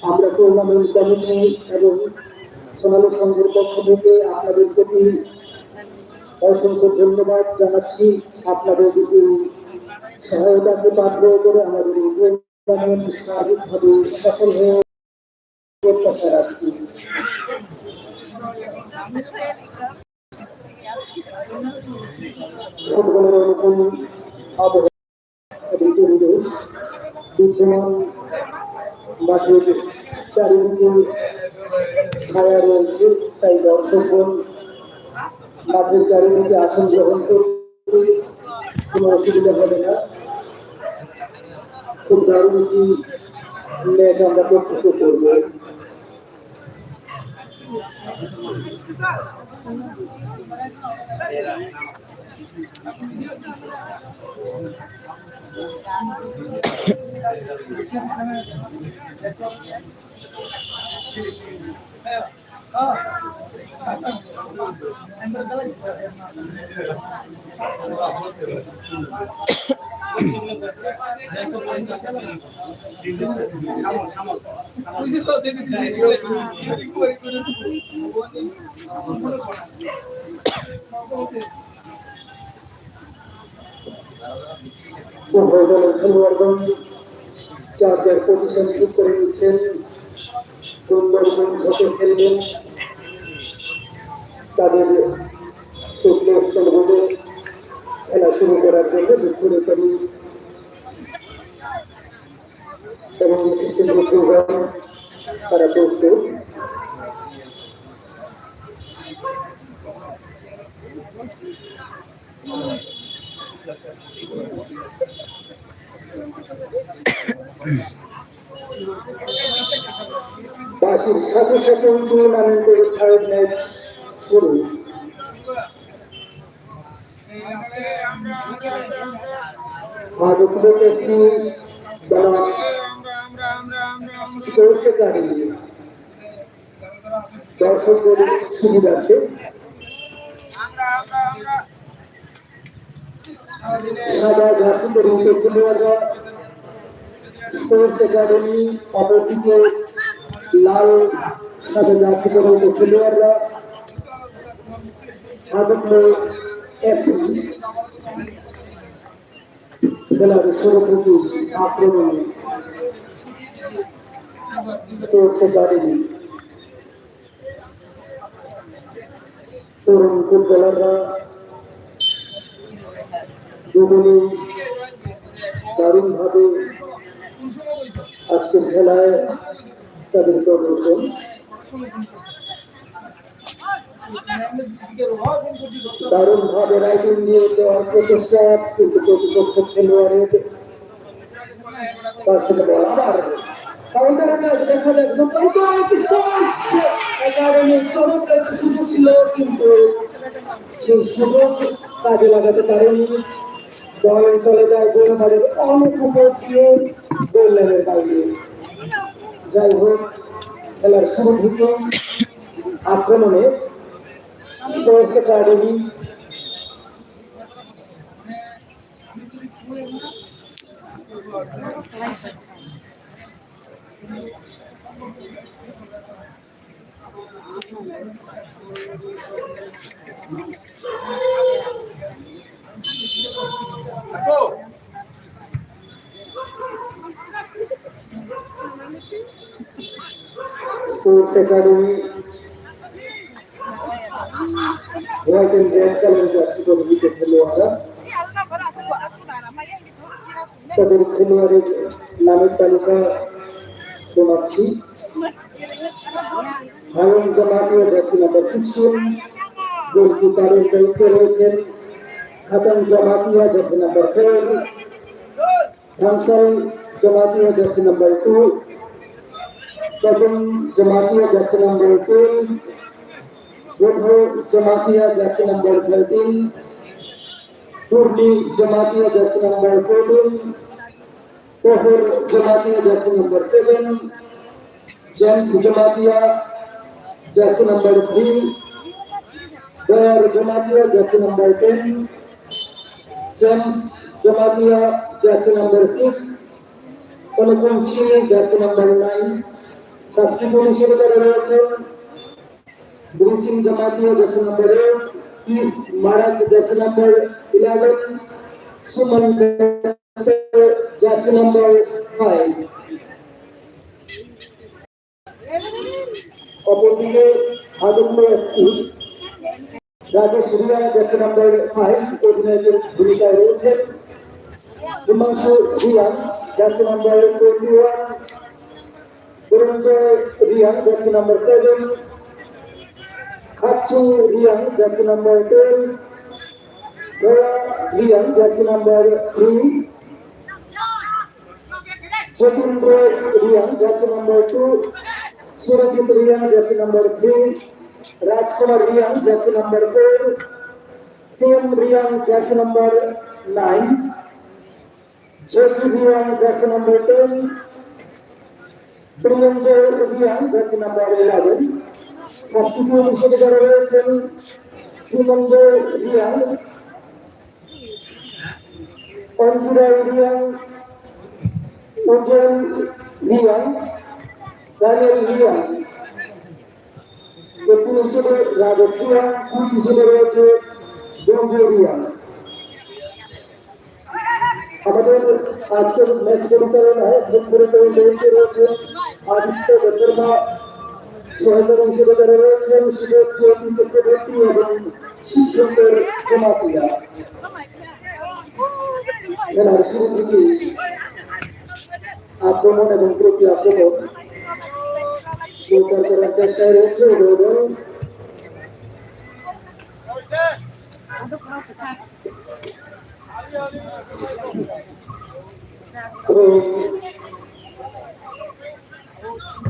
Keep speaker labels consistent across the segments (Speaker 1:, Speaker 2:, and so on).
Speaker 1: আমরা tournament committee এবং সোনালী সংঘের পক্ষ থেকে আপনাদের প্রতি অসংখ্য ধন্যবাদ জানাচ্ছি। আপনাদের যদি সহায়তাকে পাত্র করে আমাদের টুর্নামেন্ট সার্বিকভাবে সফল হয়ে প্রত্যাশা রাখছি। ফুটবলের অনুকূল আবহাওয়া বিদ্যমান মাঠের চারিদিকে ছায়া রয়েছে, তাই দর্শকগণ মাঠের চারিদিকে আসন গ্রহণ করতে কোনো অসুবিধা হবে না। খুব দারুণ একটি ম্যাচ আমরা প্রস্তুত করব। খেলোয়াড়গণ যার যার পজিশন ঠিক করে নিচ্ছেন, সুন্দরবন ঝোঁকে খেলবেন, তাদের সুপ্রস্তরভাবে খেলা শুরু করার জন্য বিক্ষুরকারী এবং সিস্টেম তারা প্রস্তুত। বাসির সাথে সাথে টুর্নামেন্টের থার্ড ম্যাচ শুরু। দর্শকদের সুবিধার্থে সাদা জার্সি পরিহিত খেলোয়াড়রা স্পোর্টস একাডেমি, অপরদিকে লাল সাদা জার্সি পরিহিত খেলোয়াড়রা খেলার সরস্বতী আক্রমণে স্পোর্টস একাডেমি তরুণ ফুটবলাররা দুজনেই দারুণভাবে আজকের খেলায় তাদের প্রদর্শন। দারুণভাবে রাইটিং দিয়ে দেওয়ার প্রচেষ্টা, কিন্তু প্রতিপক্ষ খেলোয়াড়ের কাছ থেকে আবার কাউন্টার অ্যাটাক দেখা যায়। চমৎকার একটা সুযোগ ছিল, কিন্তু সেই সুযোগ কাজে লাগাতে পারেনি। দল চলে যায় গোলবারের অনেক উপর দিয়ে গোল লাইনের বাইরে। যাই হোক, খেলার শুরু থেকে আক্রমণে sports academy sports academy white and red কালারের জার্সি পরে উইকেট খেলোয়াড়রা তাদের খেলোয়াড়ের নামের তালিকা শোনাচ্ছি। হারুন জামাতিয়া জার্সি নাম্বার 16, গোলকিপারের দায়িত্বে রয়েছেন Hasan Jamatia jersey number 4, Hasan Jamatia jersey number 2, Kadam Jamatia jersey number 12, Godho Jamatia jersey number 13, Turli Jamatia jersey number 14, Kohor Jamatia jersey number 7, James Jamatia jersey number 3, Dayar Jamatia jersey number 10, James Jamatia jersey number 6, Onukun Shi jersey number 9, Substitute হিসেবে যারা রয়েছেন Brising Jamatia jersey number 8, ইস Marak jersey number 11, Suman jersey number 5। অপরদিকে Adampur FC Rajesh রিয়া jersey number 5 অধিনায়কের ভূমিকায় রয়েছেন, হিমাংশু রিয়া jersey number 21, Durunjay Rian jersey number 7, Khatsu Rian jersey number 10, Goya Rian jersey number 3, Jatindra Rian jersey number 2, Surajit Rian jersey number 3, Rajkumar Rian jersey number 4, Sim Rian jersey number 9, Jyoti Rian jersey number 10, Priyanjay Rian jersey number 11, Substitute হিসেবে যারা রয়েছেন Priyanjay Rian, Anjura Rian, Ujjain Rian, Daniel Rian, captain হিসেবে Rajesh Riyan, coach হিসেবে রয়েছে Durunjay Rian। আমাদের আজকের match পরিচালনায় দায়িত্বে রয়েছে আদিত্য বর্মা, সহকারী হিসেবে যারা রয়েছেন সুযোগ চক্রবর্তী এবং শিবশঙ্কর জমাতিয়া। খেলার শুরু থেকে আক্রমণ এবং প্রতি আক্রমণ করার চেষ্টায় রয়েছে রোডল।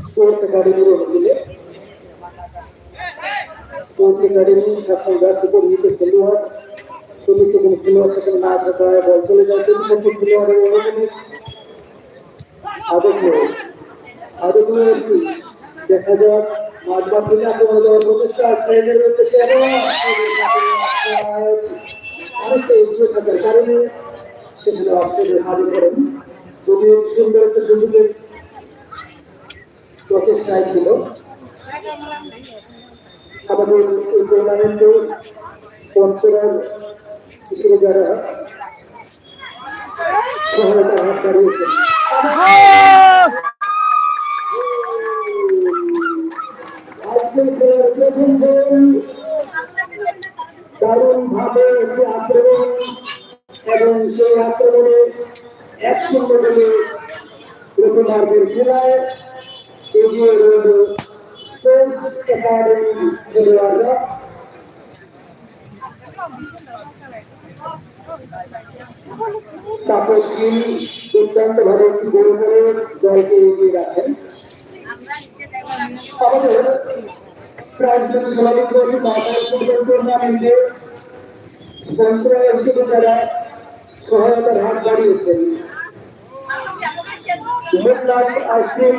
Speaker 1: स्पोर्ट्स एकेडमी मिले स्पोर्ट्स एकेडमी शासन व्याप्त को नीचे खेलोয়াড় শুধু তো কোনো খেলোয়াড় সেখানে না থাকা হয়, বল চলে যাচ্ছে কিন্তু খেলোয়াড়ের অনুমতি আদমে দেখা যাক মাঝমাঠ থেকে আক্রমণ যাওয়ার প্রচেষ্টা স্ট্রাইকের উদ্দেশ্যে অনেকটা এগিয়ে থাকার কারণে সেখানে অফসাইডে হাজির করেন। যদি সুন্দর একটা সুযোগের প্রচেষ্টায় ছিল। আমাদের এই টুর্নামেন্টে স্পন্সরার হিসেবে যারা সহায়তা হাত বাড়িয়েছেন, আজকে প্রথম গোল দারুণ ভাবে একটি আক্রমণ এবং সেই আক্রমণে 1-0 গোলে প্রথমার্ধের খেলায় এগিয়ে রইল স্পোর্টস একাডেমি খেলোয়াড়রা। তাপসী দুর্দান্ত ভাবে একটি গোল করে দলকে এগিয়ে রাখেন। আমাদের প্রাইজ টুর্নামেন্টে স্পন্সর হিসেবে যারা সহায়তার হাত বাড়িয়েছেন আইসক্রিম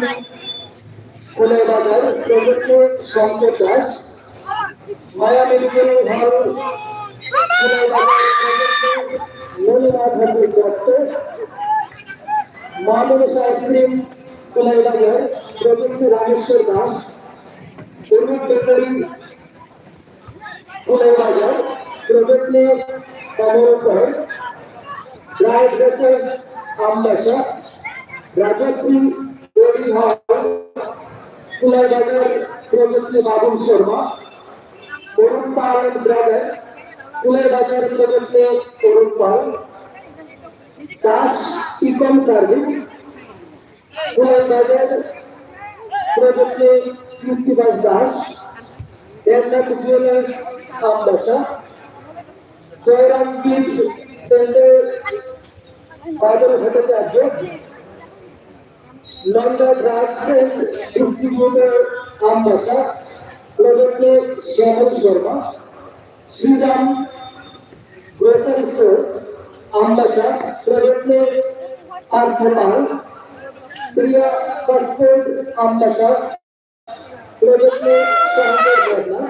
Speaker 1: ফুলের বাজার প্রজেক্টে শঙ্কর দাস, মায়া মেডিকেল হল ফুলের বাজার প্রজেক্টে নলিনা ঠাকুর দত্ত, মামুনিস আইসক্রিম ফুলের বাজার প্রজেক্টে রামেশ্বর দাস, অনুপ বেকারি ফুলের বাজার প্রজেক্টে কমল কর, রায় ড্রেসার্স আমবাসা, রাজশ্রী ডেয়ারি হল ফুলের বাজার প্রজেক্টে বাবুল শর্মা, অরুণ পাল ব্রাদার্স ফুলের বাজার প্রজেক্টে অরুণ পাল দাস ইকম সার্ভিস ফুলের বাজার প্রজেক্টে Krittibas Das Debnath jewellers Ambassa Jayrampith centre Badal Bhattacharya Nanda drugs and distributor Ambassa প্রজেক্টে শ্যামল শর্মা শ্রীরাম গ্রোসারি স্টোর আমবাসা প্রজেক্টে পার্থ পাল প্রিয়া ফাস্টফুড আমবাসা প্রজেক্টে সহজের Barna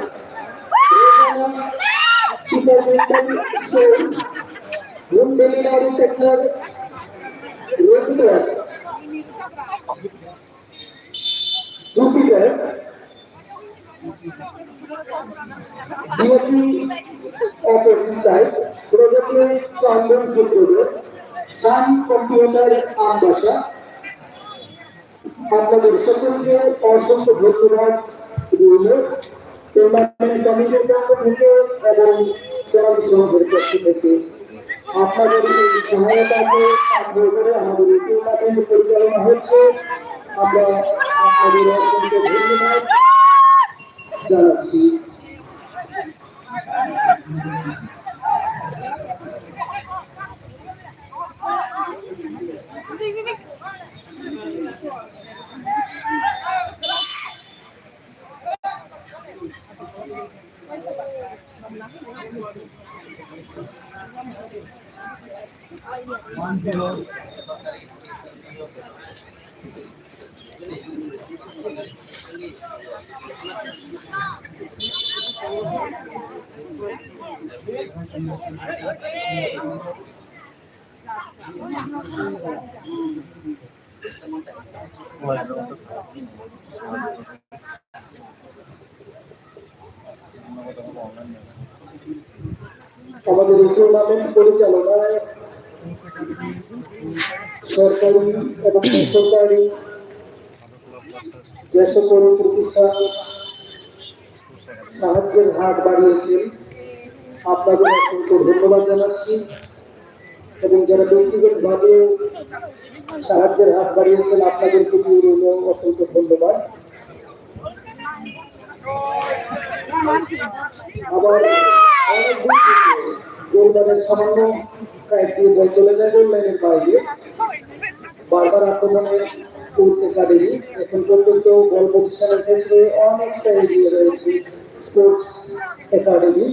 Speaker 1: home delivery sector Jupiter DOC operating site প্রজেক্টে চন্দন সূত্রধর শান কম্পিউটার আমবাসা আপনাদের সকলকে অসংখ্য ধন্যবাদ রইল টুর্নামেন্ট কমিটির পক্ষ থেকে এবং সমাজ সমাজের পক্ষ থেকে আপনাদের এই সহায়তাকে আগ্রহ করে আমাদের এই টুর্নামেন্ট পরিচালনা হচ্ছে আমরা আপনাদের অসংখ্য ধন্যবাদ জানাচ্ছি। আমাদের এই টুর্নামেন্ট পরিচালনায় সরকারি এবং বেসরকারি যে সকল প্রতিষ্ঠান সাহায্যের হাত বাড়িয়েছেন আপনাদের অসংখ্য ধন্যবাদ জানাচ্ছি এবং যারা ব্যক্তিগতভাবে সাহায্যের হাত বাড়িয়েছেন আপনাদের প্রতি রইল অসংখ্য ধন্যবাদ। আবার গোলবারের সামান্য সাইড দিয়ে বল চলে যায় গোল লাইনের বাইরে বারবার আক্রমণে স্পোর্টস একাডেমি এখন পর্যন্ত বল পজিশনের ক্ষেত্রে অনেকটা এগিয়ে রয়েছে স্পোর্টস একাডেমি।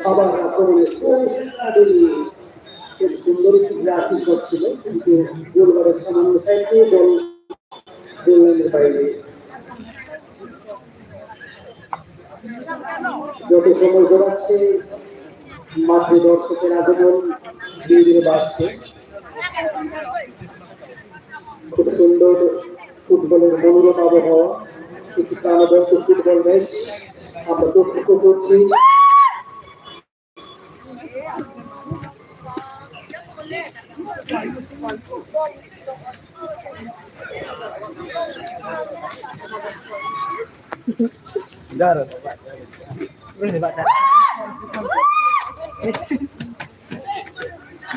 Speaker 1: আবার খুব সুন্দর একটি গ্রাফিক হচ্ছিল কিন্তু গোলবারের সামান্য সাইডে বল গোল লাইনের বাইরে। যত সময় ঘোরাচ্ছে মাঠে দর্শকের আগমন ধীরে ধীরে বাড়ছে। খুব সুন্দর ফুটবলের মনোরম আবহাওয়া একটি প্রাণবন্ত ফুটবল ম্যাচ আমরা প্রত্যক্ষ করছি।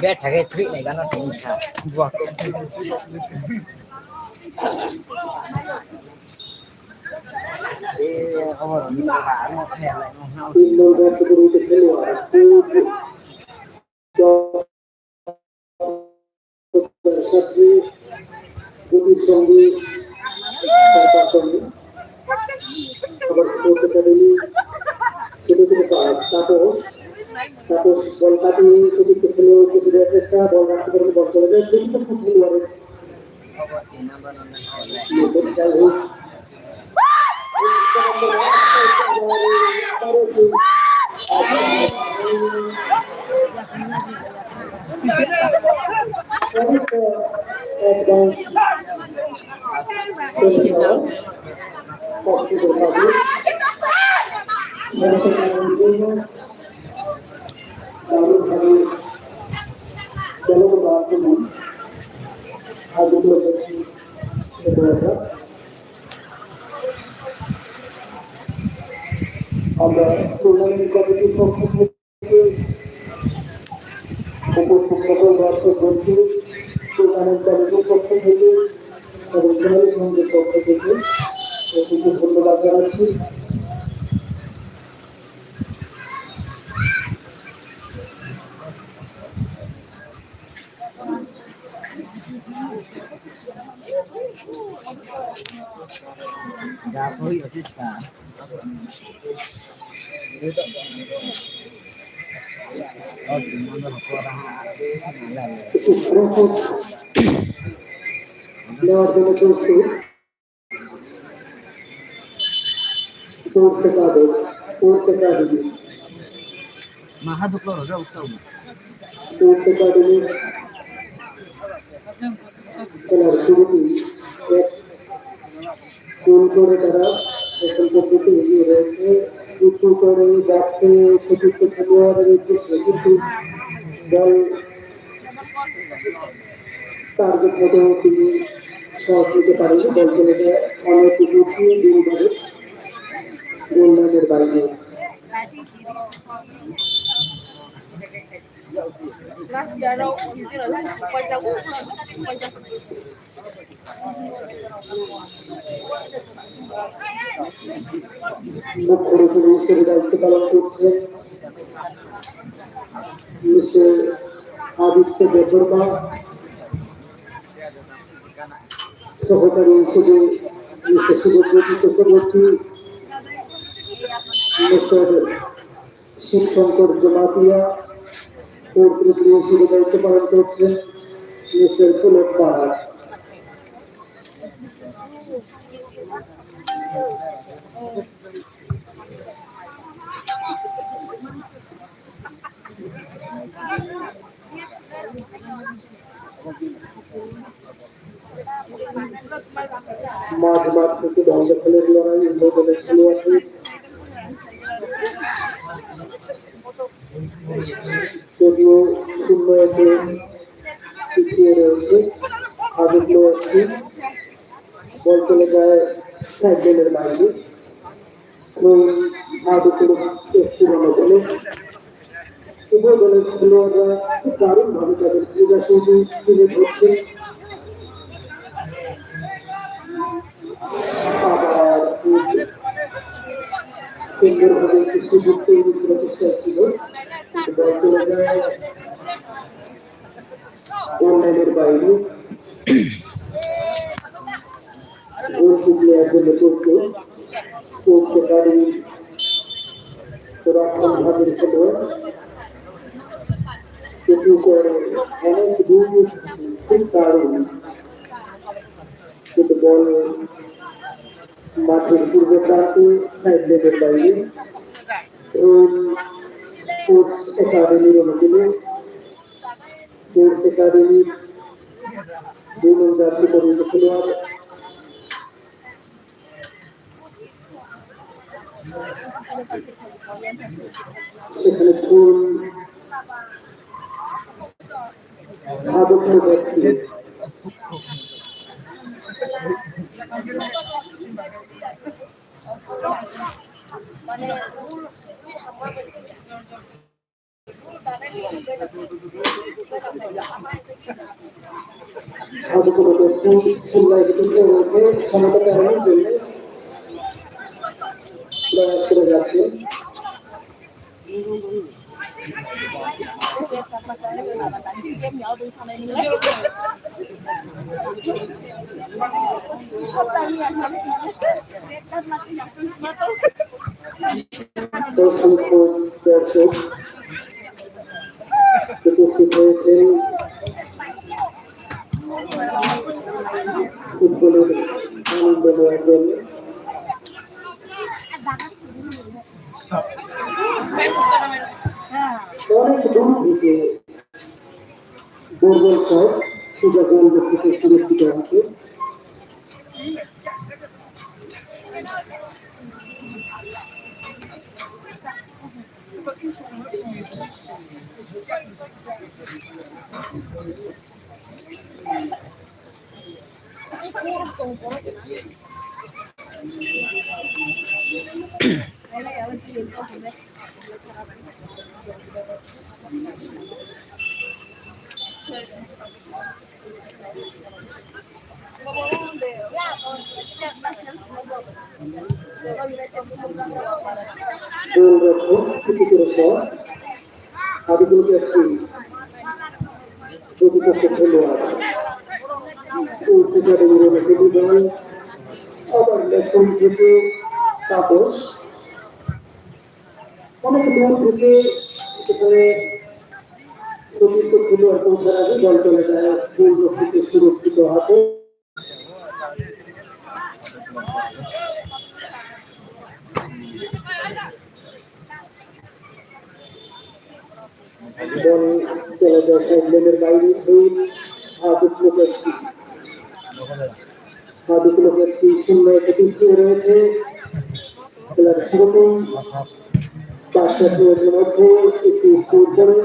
Speaker 2: Beta cái trick này nó thành sao? Vâng.
Speaker 1: Tapas বল কাটিয়ে চতুর্থ খেলো কিছু দেওয়ার চেষ্টা বল রাখতে পারলে বল চলে যায় কিন্তু খুব খেলোয়াড়ের আমরা টুর্নামেন্ট কমিটির পক্ষ থেকে উপস্থিত সকল দর্শক বন্ধু টুর্নামেন্ট কমিটির পক্ষ থেকে এবং সোনালী সঙ্গের পক্ষ থেকে অসংখ্য ধন্যবাদ জানাচ্ছি। নেওয়ার জন্য প্রস্তুত খেলার শুরুতেই গোল করে তারা এখন পর্যন্ত এগিয়ে রয়েছে। উঁচু করে যাচ্ছে সতীর্থ খেলোয়াড়ের উদ্দেশ্যে, কিন্তু দল টার্গেট মতো তিনি শট নিতে পারেনি। বল চলে যায় অনেক গুছিয়ে দুই ধরে গোল লাইনের বাইরে। মুখ্য রেফারি হিসেবে দায়িত্ব পালন করছেন মিস্টার আদিত্য দেববর্মা, সহকারী হিসেবে mister Shubhajyoti Chakraborty, mister Shivshankar Jamatia, court referee হিসেবে দায়িত্ব পালন করছেন মিস্টার পুলক পাহাড়। মাঝ মাঠ থেকে বন্ধ খেলের লড়াই, উভয় দলের খেলোয়াড়দের যদিও 0-1 পিছিয়ে রয়েছে। আগে প্লেয়ারটি বল চলে যায় সাইড লাইনের বাইরে। উভয় দলের খেলোয়াড়রা দারুণ ভাবে তাদের ক্রীড়া শৈলী তুলে ধরছে। আবার সুন্দরভাবে একটি সুযোগ তৈরি করার চেষ্টা ছিল, বল চলে যায় গোল লাইনের বাইরে। গোলকি প্লেয়ার জন্য প্রস্তুত করতে পারি রক্ষণ ভাবের খেলোয়াড়, কিছু করে অনেক দূর খুব দারুণ, কিন্তু বল মাঠের পূর্ব প্রান্তে সাইড লেনের বাইরে। স্পোর্টস একাডেমির অনুকূলে স্পোর্টস একাডেমির দুই জাতীয় পরিচিত খেলোয়াড় সেখানে ফুল আদর্শ দেখছি। সমতা কারণের জন্য চলে যাচ্ছে। অসংখ্য দর্শক উপস্থিত হয়েছেন ফুটবলের আনন্দ নেওয়ার জন্য। অনেক দূর থেকে দুর্বল শট সোজা গোল থেকে সুরক্ষিত আছে। গোলরক্ষক ক্রিকেটের শট আদিগুলো এফসি প্রতিপক্ষ খেলোয়াড় স্পোর্টস একাডেমির অনুষ্ঠিত দল আবার লেফট থেকে তাপস অনেক দূর থেকে সেখানে সতীর্থ খেলোয়াড় পৌঁছার আগে দল চলে যায় গোলরক্ষকের সুরক্ষিত হাতে। বল চলে যায় লেনের বাইরে হাদুকলো এফসি শূন্য একে পিছিয়ে রয়েছে খেলার শুরুতেই 5 মিনিটের মধ্যে একটি স্কোর করে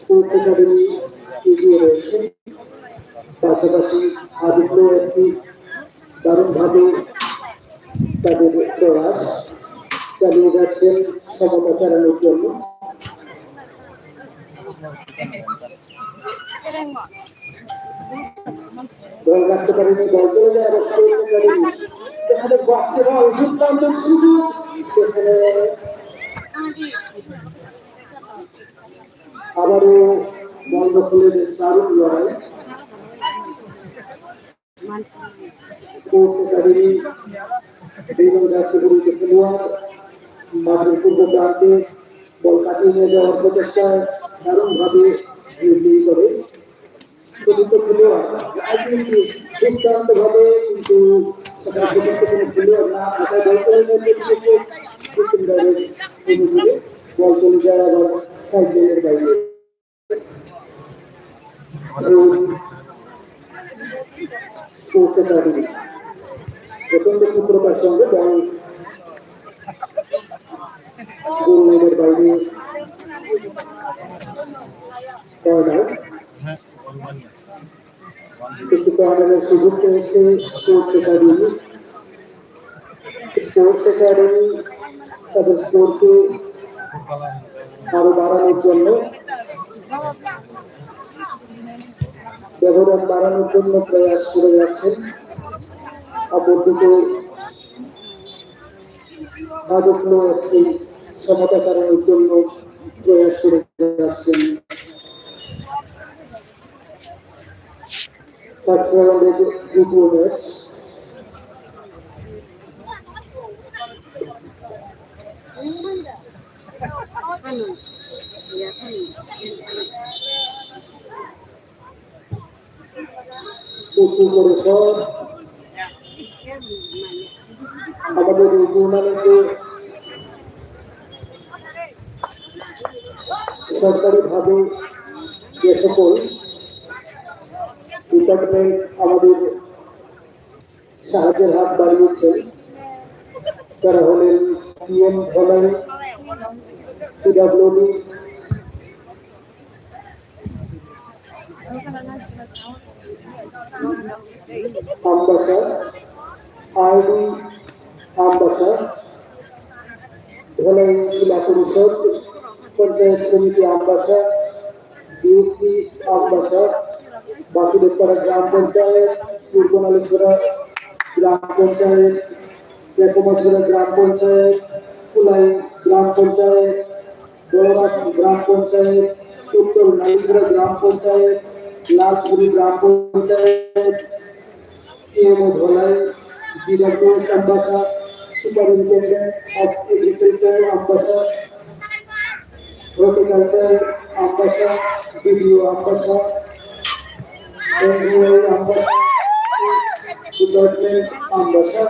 Speaker 1: স্পোর্টস একাডেমি এগিয়ে রয়েছে। পাশাপাশি হাদুকলো এফসি দারুণভাবে তাদের প্রয়াস চালিয়ে যাচ্ছেন সমতা চালানোর জন্য। বল রাখতে পারেনি, বল চলে যায় সেখানে বক্সে বল দুর্দান্ত সুযোগ সেখানে আবারও বল দখলের দারুণ লড়াই। স্পোর্টস একাডেমি খেলোয়াড় মাঠের পূর্ব প্রান্তে বল কাটিয়ে নিয়ে যাওয়ার প্রচেষ্টায় দারুণভাবে করে চতুর্থ খেলোয়াড় দুর্দান্ত ভাবে কিন্তু খেলোয়াড় না বল চলে যায় আবার সাইকেলের বাইরে। স্পোর্টস একাডেমি প্রচন্ড ক্ষুদ্রতার সঙ্গে বল গোল লাইনের বাইরে একটু কর্নারের সুযোগ পেয়েছে স্পোর্টস একাডেমি তাদের স্কোরকে আরো বাড়ানোর জন্য ব্যবধান বাড়ানোর জন্য প্রয়াস করে যাচ্ছেন। অপরদিকে হাদুকলো একটি সমতা কারণের জন্য প্রয়াস করে যাচ্ছেন। ফার্স্ট রাউন্ডের দ্বিতীয় ম্যাচ পরিষদ আমাদের এই টুর্নামেন্টে সরকারিভাবে যে সকল ডিপার্টমেন্ট আমাদের সাহায্যের হাত বাড়িয়েছে তারা হলেন PM Dhalai, PWD, Ambassa, ID Ambassa, Dhalai জেলা পরিষদ, পঞ্চায়েত সমিতি আমবাসা, ডিউসি আমবাসা, বাসুদেবপাড়া গ্রাম পঞ্চায়েত, পূর্ব নালিশপাড়া গ্রাম পঞ্চায়েত, টেকমাছড়া গ্রাম পঞ্চায়েত, কুলাই গ্রাম পঞ্চায়েত, দোলাঘাট গ্রাম পঞ্চায়েত, উত্তর নালিশপাড়া গ্রাম পঞ্চায়েত, লালপুরি গ্রাম panchayat, CMO Dhalai, Biratpur Ambassa, superintendent of agriculture Ambassa, horticulture Ambassa, BDO Ambassa, NGO Ambassa, department Ambassa,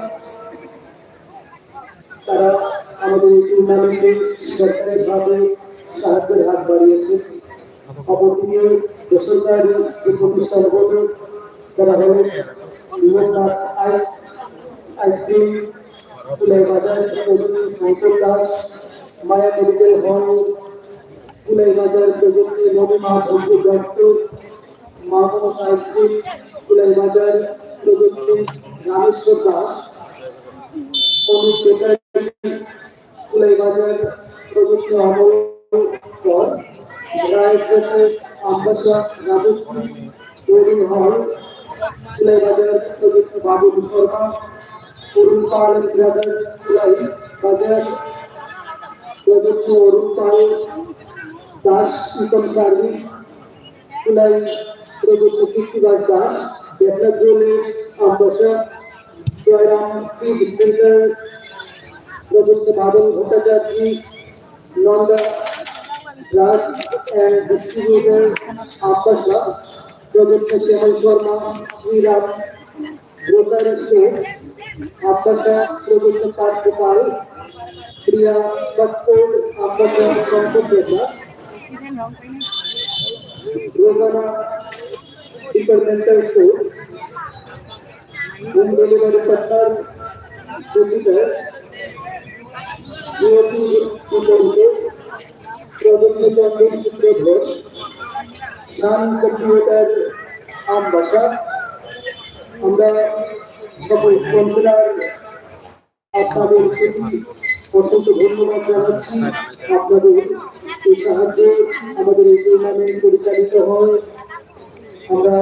Speaker 1: তারা আমাদের এই টুর্নামেন্টে সরকারিভাবে সাহায্যের হাত বাড়িয়েছে। অপরদিকে বেসরকারি যে প্রতিষ্ঠানগুলো যারা হলেন লোকনাথ আইসক্রিম, ফুলাই বাজার প্রযুক্তি শঙ্কর দাস, মায়া মেডিকেল হল, ফুলাই বাজার প্রযুক্তি নবীমা ভর্তি দত্ত, মামস আইসক্রিম, ফুলাই বাজার প্রযুক্তি রামেশ্বর দাস, অমিত বেকারি, ফুলাই বাজার প্রযুক্তি অমল কর, রায় প্রসাদ আম্বাসা রাজশ্রী বোর্ডিং হল, ফুলাই বাজার প্রযুক্তি বাবুল শর্মা, অরুণ পাল ব্রাদার্স ফুলাই বাজার প্রযুক্তি অরুণ পাল দাস ইকম সার্ভিস, ফুলাই প্রযুক্তি কৃত্তিবাস দাস, ডেভেলপ জুয়েলার্স আম্বাসা, জয়রাম ফিড সেন্টার প্রযুক্তি Badal Bhattacharya, Nanda drug and distributor Ambassa, প্রযুক্তি শ্যামল শর্মা, শ্রীরাম গ্রোসারি স্টোর আম্বাসা, প্রযুক্তি পাঠ গোপাল, প্রিয়া পাসপোর্ট আম্বাসা শঙ্কর দেবনা, Rozana departmental store, home delivery partner Jupiter, জিওপি বিপরীতে প্রযুক্তি চন্দন সূত্রধর, শান কম্পিউটার আমবাসা। আমরা সকল স্পন্সরার আপনাদের প্রতি অসংখ্য ধন্যবাদ জানাচ্ছি। আপনাদের এই সাহায্যে আমাদের এই টুর্নামেন্ট পরিচালিত হয়। আমরা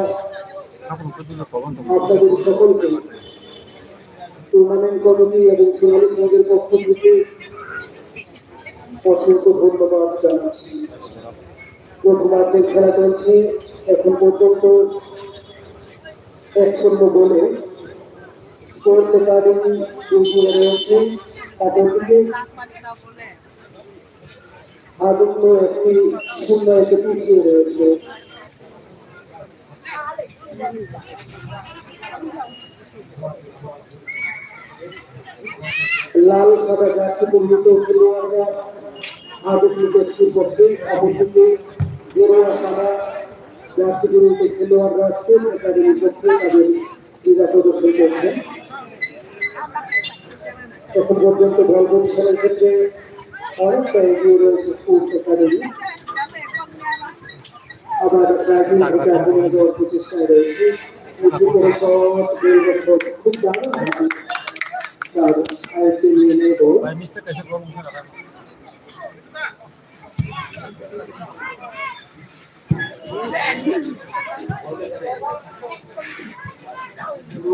Speaker 1: আপনাদের সকলকে টুর্নামেন্ট কমিটি এবং সোনালী সমাজের পক্ষ থেকে অসংখ্য ধন্যবাদ জানাচ্ছি। প্রথমার্ধের খেলা চলছে, এখন পর্যন্ত 1-0 গোলে স্পোর্টস একাডেমি এগিয়ে রয়েছে। অপরদিকে আদুল্য একটি 0-1 পিছিয়ে রয়েছে। লাল সাদা জার্সি পরিহিত খেলোয়াড়রা আদুল্যের পক্ষে, অপরদিকে গেরুয়া সাদা জার্সি পরিহিত খেলোয়াড়রা স্পোর্টস একাডেমির পক্ষে তাদের ক্রীড়া প্রদর্শন করছেন। এখন পর্যন্ত বল পরিচালনের ক্ষেত্রে অনেকটা এগিয়ে রয়েছে স্পোর্টস একাডেমি। আবার ব্রাজিল থেকে আক্রমণ দেওয়ার প্রচেষ্টায় রয়েছে। খুব দারুণ তার আয়ত্তে নিয়ে নেব।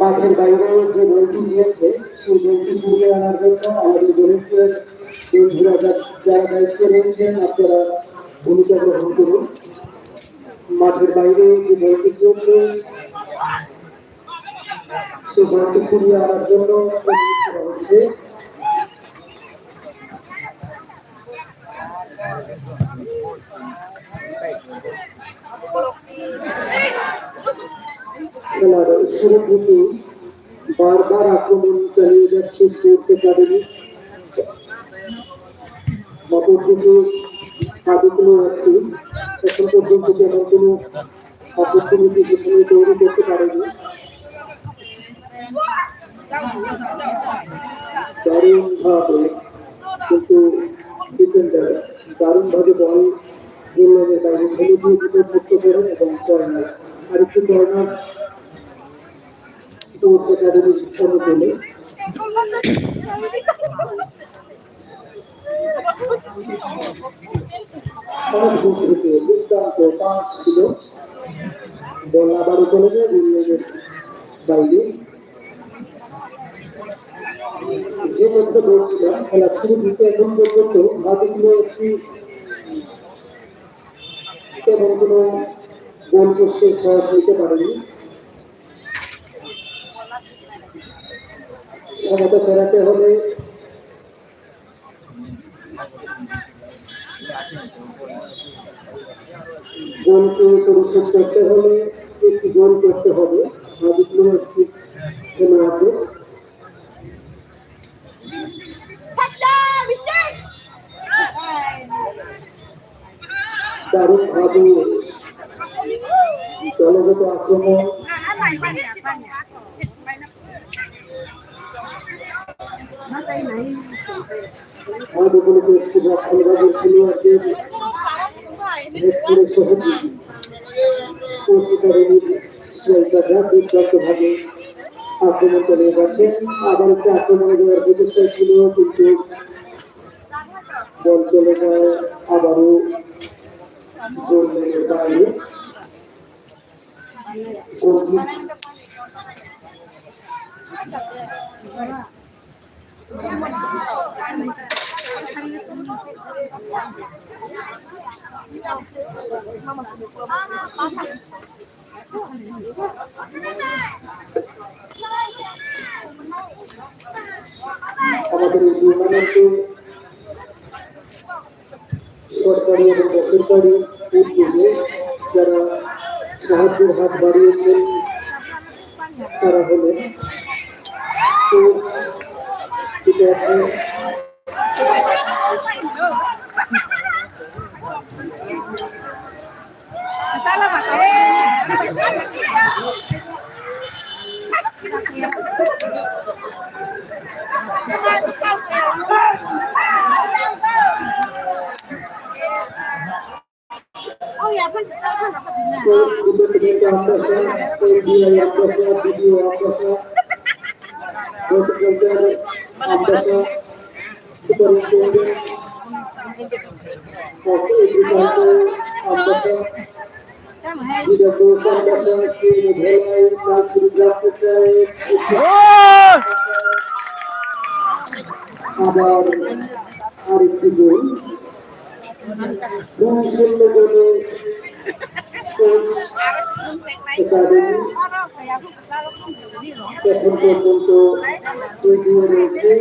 Speaker 1: মাঠের বাইরে যে বলটি নিয়েছে সেই বলটি ঘুরিয়ে আনার জন্য আমাদের দলের বন্ধুরা যারা দায়িত্বে রয়েছেন আপনারা ভূমিকা গ্রহণ করুন। মাঠের বাইরে যে বলটি দিয়েছে সেই বলটি ঘুরিয়ে আনার জন্য অনুরোধ করা হচ্ছে। খেলার শুরু থেকে বারবার আক্রমণ চালিয়ে যাচ্ছে স্পোর্টস একাডেমি। অপরদিকে আদিগুলো আছে, এখন পর্যন্ত তেমন কোনো অপরচুনিটি সেখানে তৈরি করতে পারেনি। দারুণভাবে কিন্তু ডিফেন্ডার দারুণভাবে বল গোলের বাইরে ফেলে দিয়ে মুক্ত করেন এবং কর্নার আরেকটি কর্নার স্পোর্টস একাডেমির অনুকূলে। দুর্দান্ত পাঁচ ছিল, বল আবারও চলে যায় গোলের বাইরে। যে কথা বলছিলাম, খেলা শুরু থেকে এখন পর্যন্ত বাকিগুলো একটি তেমন কোনো গোল পোস্টে সহজ হইতে পারেনি। সমতা ফেরাতে হলে গোলকে পরিশোধ করতে হলে একটি গোল করতে হবে। বাকিগুলো একটি খেলোয়াড়দের ভাবে দলগত আক্রমণ ভারতগুলোকে একটি ভাবের খেলোয়াড়দের সহযোগী কোচ একাডেমির স্ট্রাইকাররা দুর্দান্তভাবে আক্রমণ চালিয়ে যাচ্ছেন। আবার একটি আক্রমণে দেওয়ার প্রচেষ্টা ছিল, কিন্তু বল চলে যায় আবারও গোলের বাইরে। আমাদের এই টুর্নামেন্টে সরকারি এবং বেসরকারি উদ্যোগে যারা সাহায্যের হাত বাড়িয়েছেন তারা হলেন আবার আরেকটি গোল 2-0 গোলে একাডেমি এখন পর্যন্ত এগিয়ে রয়েছে।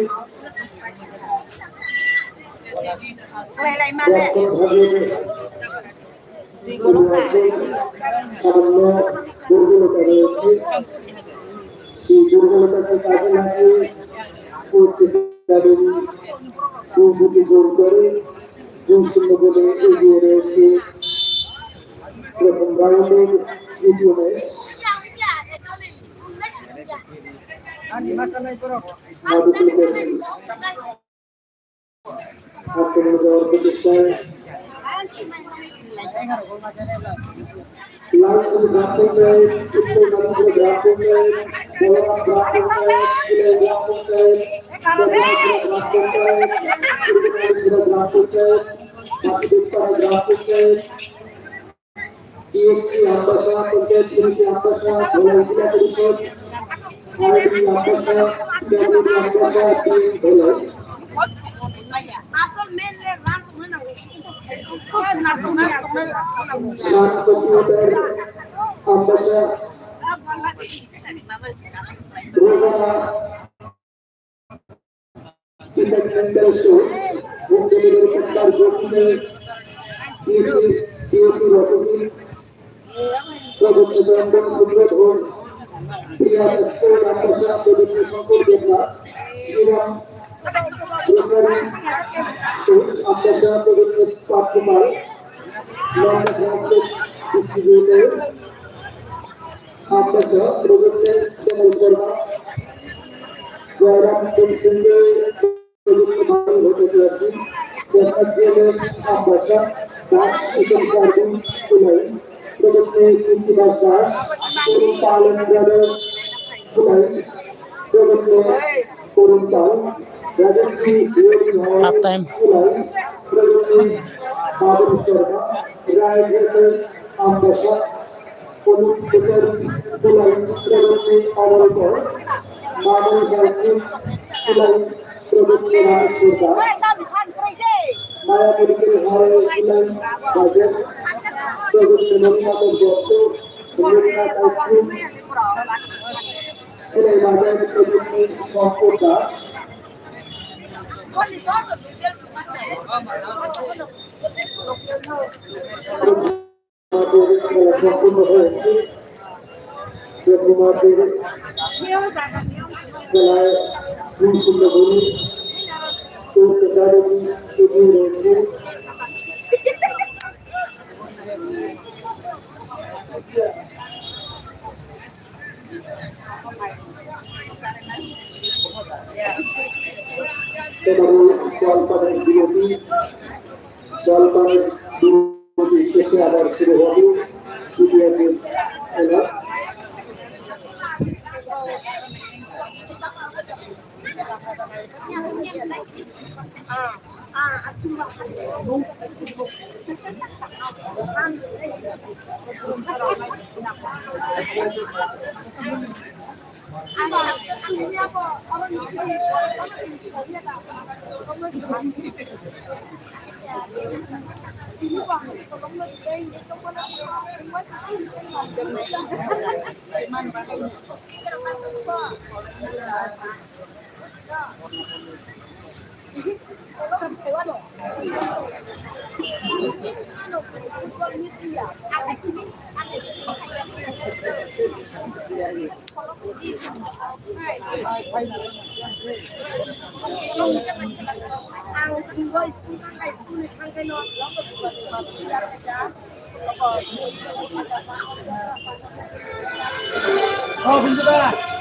Speaker 1: সামান্য দুর্বলতা রয়েছে, সেই দুর্বলতাকে কাজে লাগিয়ে দুটি গোল করে 2-0 গোলে এগিয়ে রয়েছে প্রথম রাউন্ডের দ্বিতীয় ম্যাচ। আক্রমণ দেওয়ার প্রচেষ্টায় লালপুর গ্রাম পঞ্চায়েত, উত্তর নারায়ণপুর গ্রাম পঞ্চায়েত, বড়া গ্রাম পঞ্চায়েত, ফুলের গ্রাম পঞ্চায়েত, গ্রাম পঞ্চায়েত, গ্রাম পঞ্চায়েত, বাসুদেবপাড়া গ্রাম পঞ্চায়েত, ডিএসসি আমবাসা পঞ্চায়েত সমিতি আমবাসা, ভোলা জেলা পরিষদ, আরবি আমবাসা, কেন্দ্রীয় আমবাসা, ভোলা এবারে জলপানের বিরতি, জলপানের বিরতি শেষে আবার শুরু হবে ইতিহাসের খেলা।
Speaker 3: Oh, pintu dah.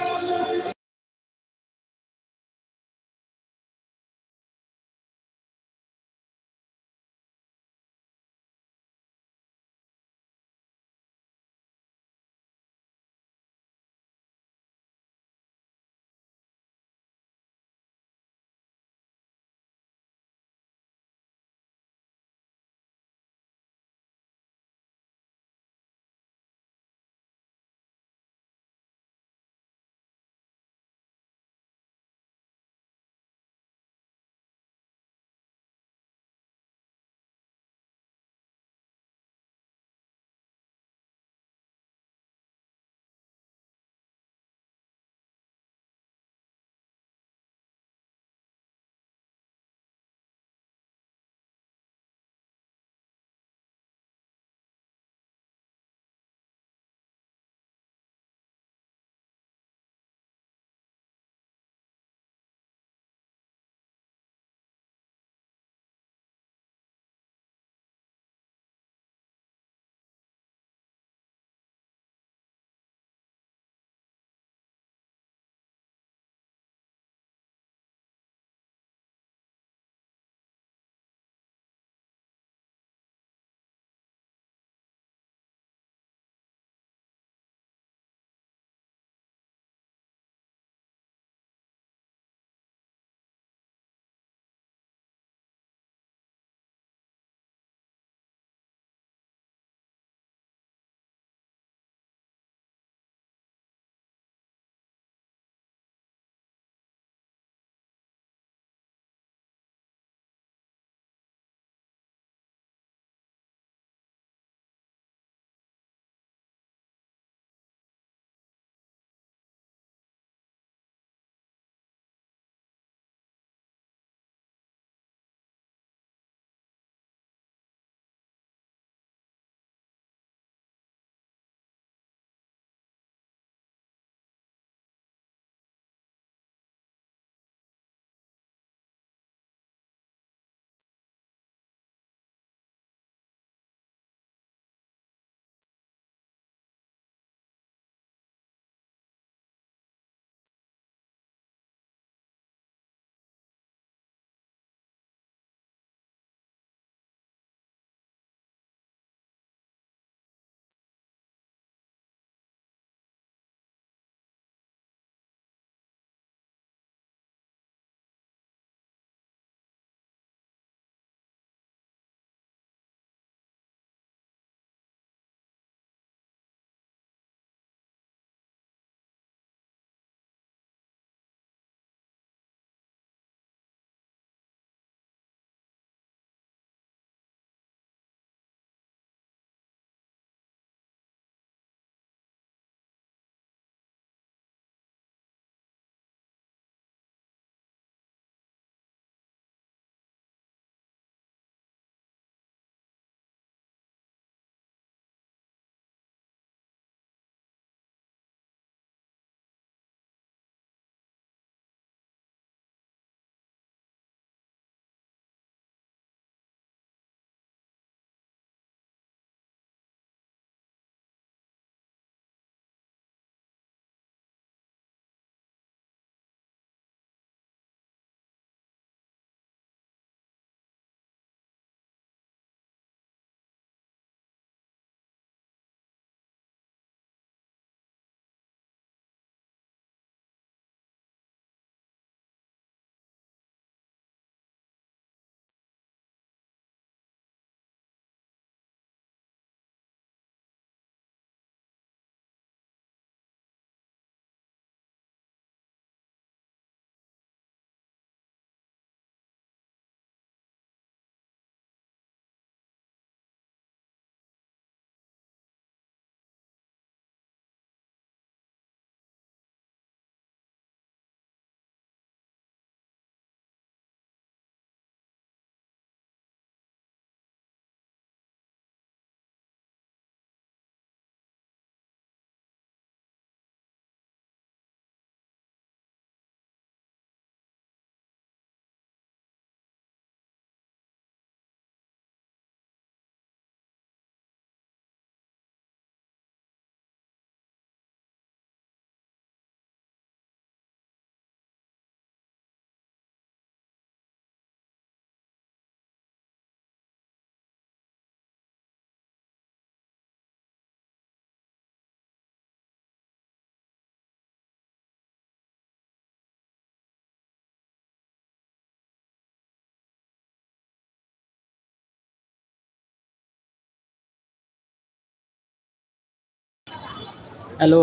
Speaker 4: Hello.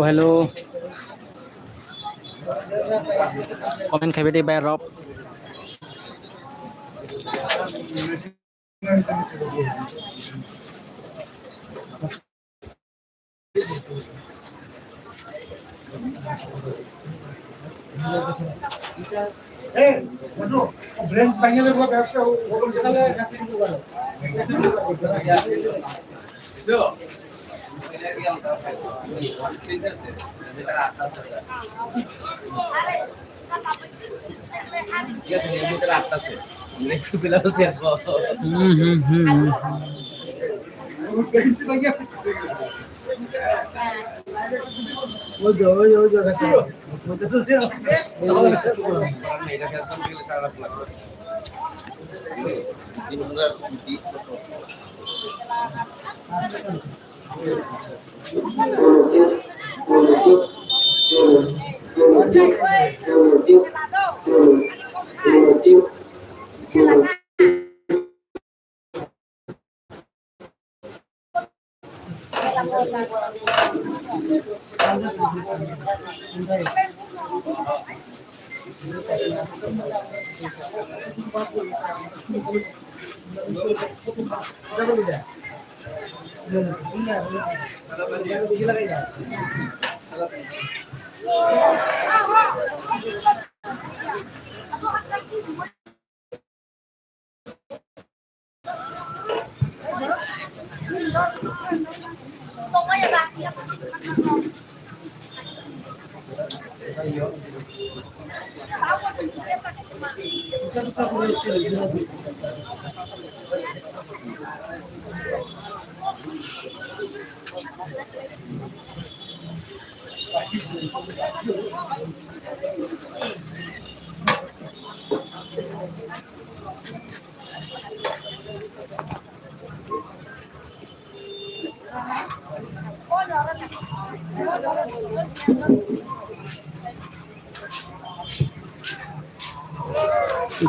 Speaker 4: Comment খাবি দে বাই রব।
Speaker 3: এই বন্ধু ব্রেঞ্চ ভাঙিয়ে দেবো ব্যস্ত ওরকম গেলে কাছে কিছু করো ব্রেঞ্চ ভাঙিয়ে ওই কাছে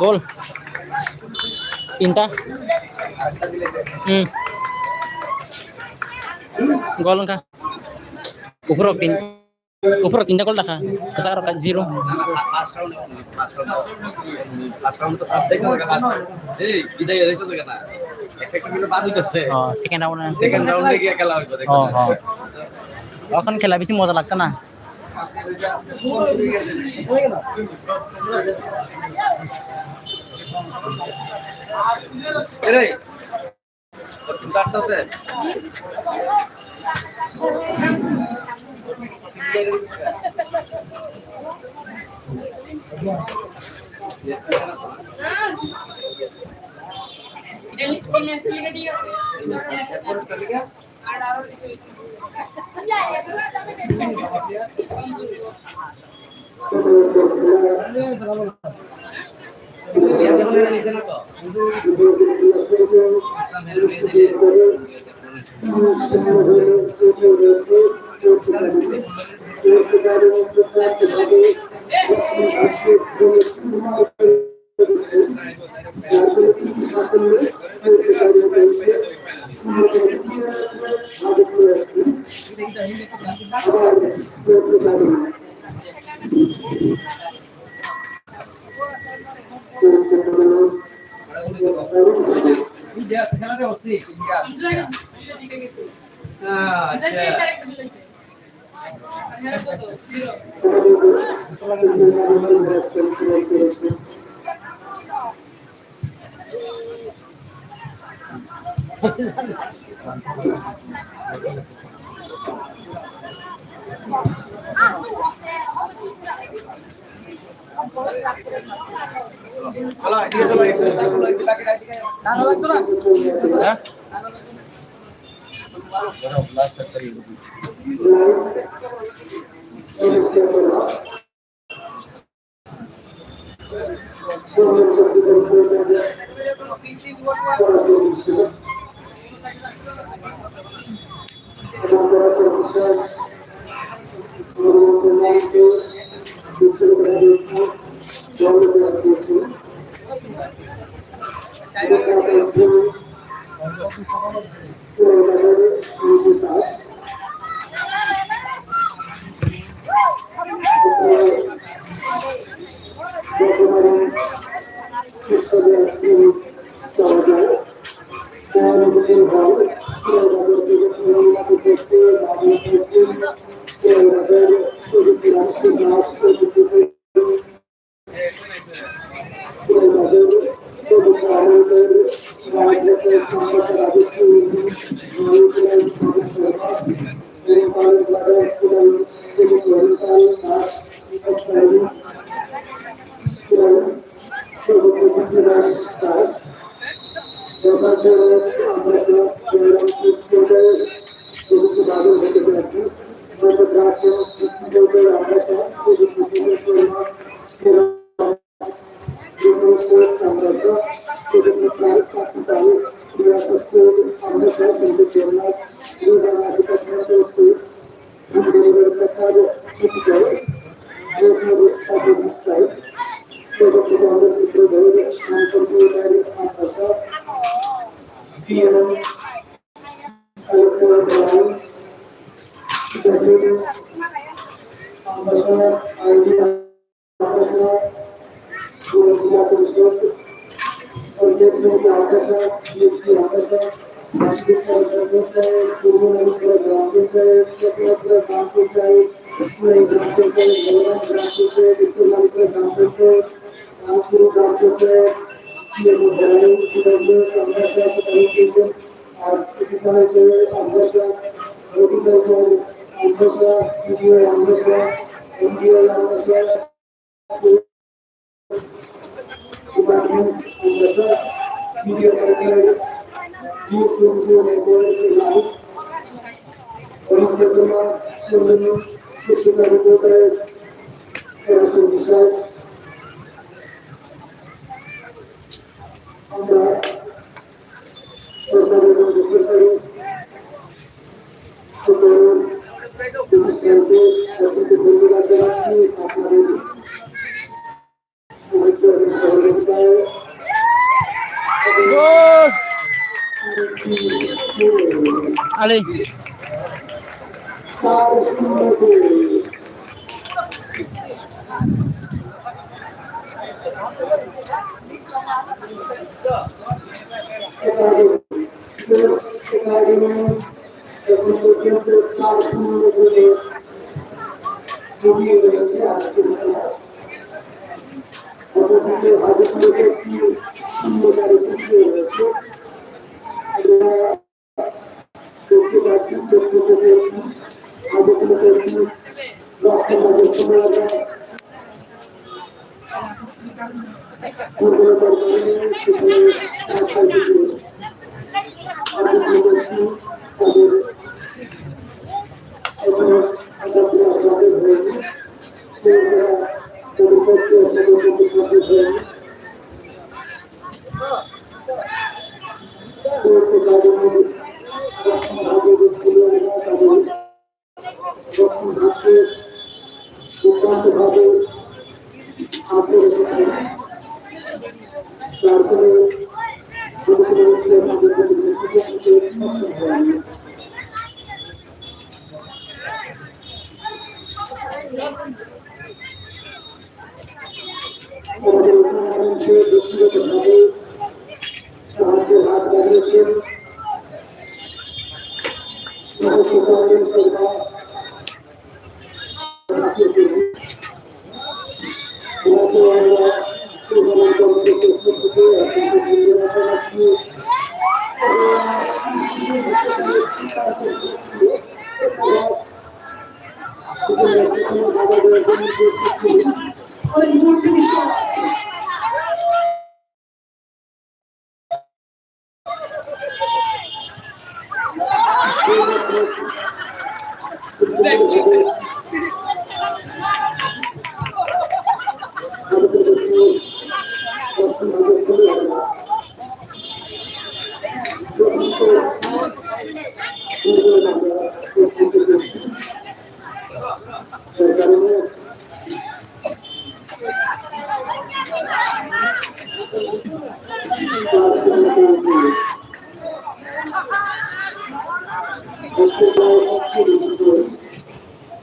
Speaker 4: গোল তিনটা গোল ka উপর তিনটা গোল দেখা kasar ka 0 সেকেন্ড রাউন্ডে গিয়ে খেলা হইতো এখন খেলা বেশি মজা লাগতো না
Speaker 1: বর্তমানে শিক্ষকের আজকে পাওয়া যায় মহানগরীর হল বাজার থেকে উন্নত করতে বাংলা করতে বাজার প্রযুক্তি রাষ্ট্রের নাশ প্রযুক্তি বাজার প্রযুক্তি আমাদের রাজনীতির সংবাদ রাজস্ব
Speaker 4: আরে